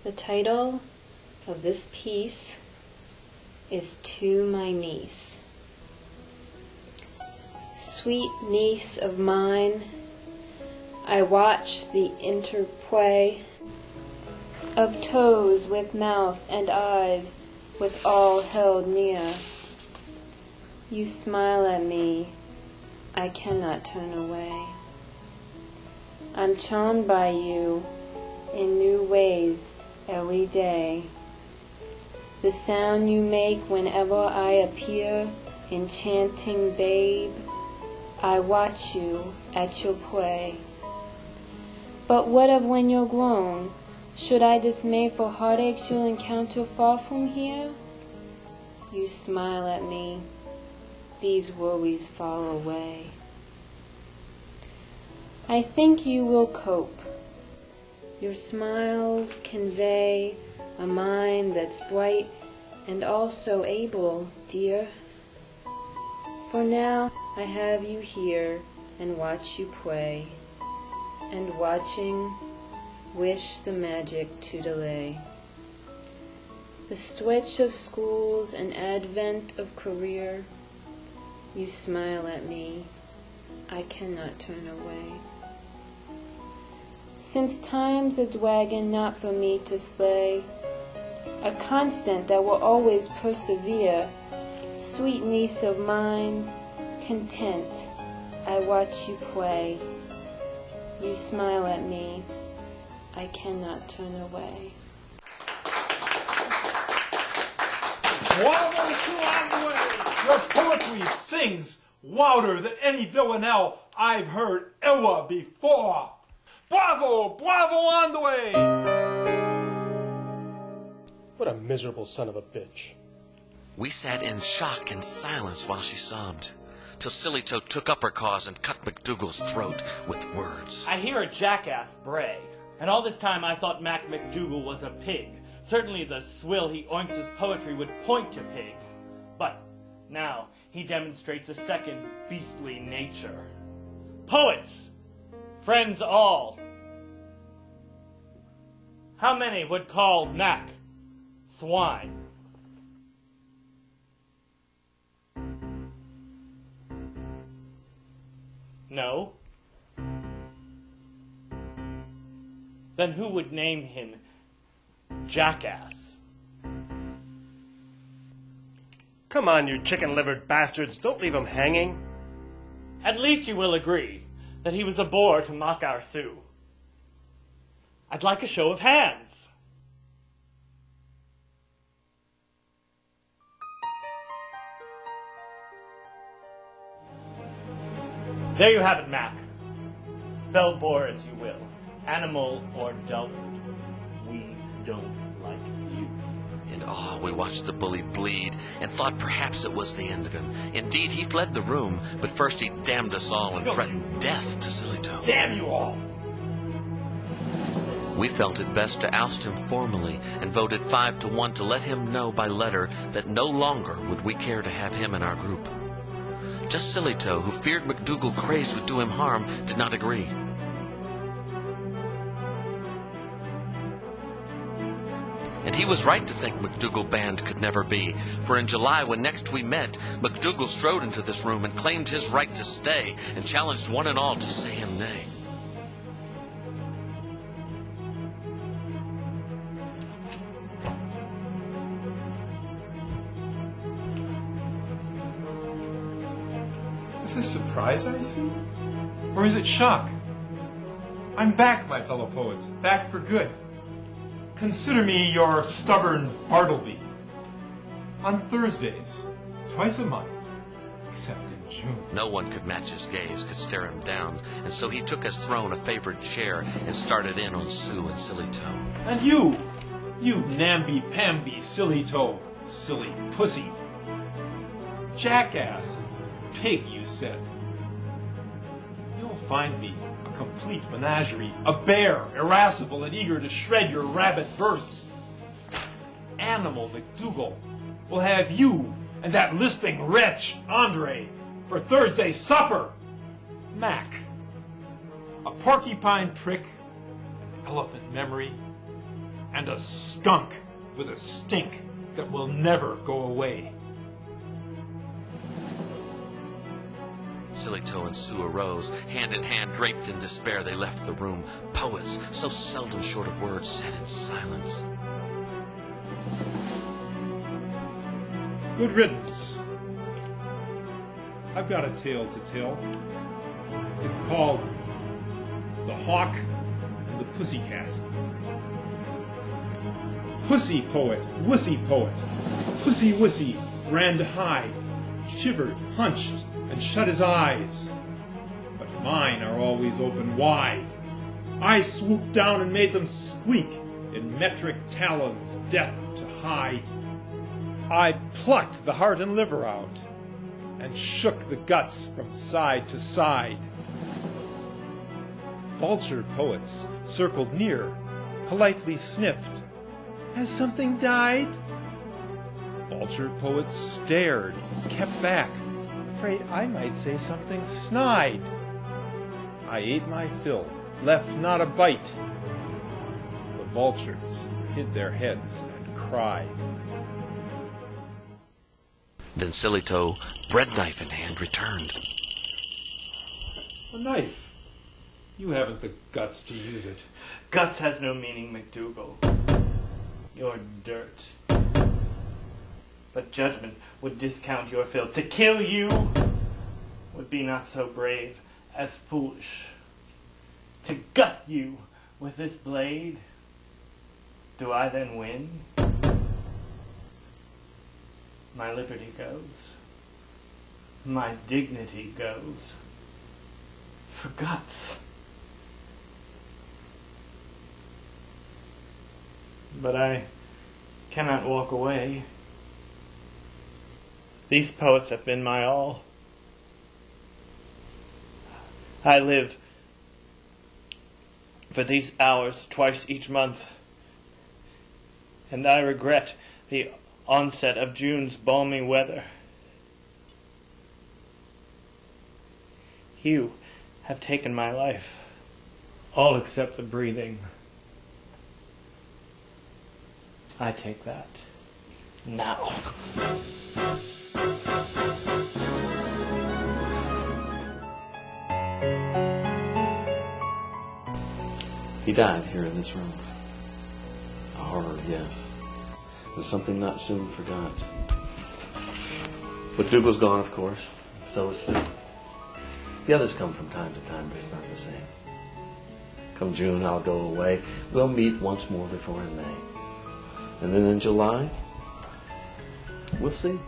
The title of this piece is To My Niece. Sweet niece of mine, I watch the interplay of toes with mouth and eyes, with all held near. You smile at me, I cannot turn away. I'm charmed by you in new ways every day. The sound you make whenever I appear, enchanting babe, I watch you at your play. But what of when you're grown? Should I dismay for heartaches you'll encounter far from here? You smile at me, these worries fall away. I think you will cope. Your smiles convey a mind that's bright and also able, dear. For now I have you here and watch you play, and watching, wish the magic to delay. The switch of schools and advent of career, you smile at me, I cannot turn away. Since time's a dragon not for me to slay, a constant that will always persevere, sweet niece of mine, content, I watch you play. You smile at me, I cannot turn away. Bravo to Andre! Your poetry sings louder than any villanelle I've heard ever before. Bravo! Bravo, Andre! What a miserable son of a bitch. We sat in shock and silence while she sobbed, till Sillytoe took up her cause and cut MacDougall's throat with words. I hear a jackass bray, and all this time I thought Mac MacDougall was a pig. Certainly the swill he oinks his poetry would point to pig. But now he demonstrates a second beastly nature. Poets! Friends all! How many would call Mac swine? No? Then who would name him jackass? Come on, you chicken-livered bastards. Don't leave him hanging. At least you will agree that he was a bore to mock our Sioux. I'd like a show of hands. There you have it, Mac. Spell bore as you will, animal or dullard. We don't like you. In awe, we watched the bully bleed and thought perhaps it was the end of him. Indeed, he fled the room, but first he damned us all and threatened death to Sillytoe. Damn you all! We felt it best to oust him formally and voted 5-1 to let him know by letter that no longer would we care to have him in our group. Just Sillytoe, who feared MacDougall crazed would do him harm, did not agree. And he was right to think MacDougall banned could never be, for in July, when next we met, MacDougall strode into this room and claimed his right to stay, and challenged one and all to say him nay. Is this surprise, I see? Or is it shock? I'm back, my fellow poets, back for good. Consider me your stubborn Bartleby. On Thursdays, twice a month, except in June. No one could match his gaze, could stare him down, and so he took as throne a favored chair and started in on Sue and Sillytoe. And you namby-pamby Sillytoe, silly pussy. Jackass, pig, you said. You'll find me a complete menagerie, a bear, irascible and eager to shred your rabbit verse. Animal MacDougall will have you and that lisping wretch, Andre, for Thursday's supper. Mac, a porcupine prick, an elephant memory, and a skunk with a stink that will never go away. Silly Toe and Sue arose. Hand in hand, draped in despair, they left the room. Poets, so seldom short of words, sat in silence. Good riddance. I've got a tale to tell. It's called The Hawk and the Pussycat. Pussy poet, wussy poet, pussy wussy ran to hide, shivered, hunched, and shut his eyes. But mine are always open wide. I swooped down and made them squeak in metric talons, death to hide. I plucked the heart and liver out and shook the guts from side to side. Vulture poets circled near, politely sniffed. Has something died? Vulture poets stared, kept back, afraid I might say something snide. I ate my fill, left not a bite. The vultures hid their heads and cried. Then Silly Toe, bread knife in hand, returned. A knife. You haven't the guts to use it. Guts has no meaning, McDougal. You're dirt. But judgment would discount your filth. To kill you would be not so brave as foolish. To gut you with this blade, do I then win? My liberty goes. My dignity goes. For guts. But I cannot walk away. These poets have been my all. I live for these hours twice each month, and I regret the onset of June's balmy weather. You have taken my life, all except the breathing. I take that now. He died here in this room. A horror, yes. There's something not soon forgot. But Dougal's gone, of course. So is Sue. The others come from time to time, but it's not the same. Come June, I'll go away. We'll meet once more before in May. And then in July, we'll see.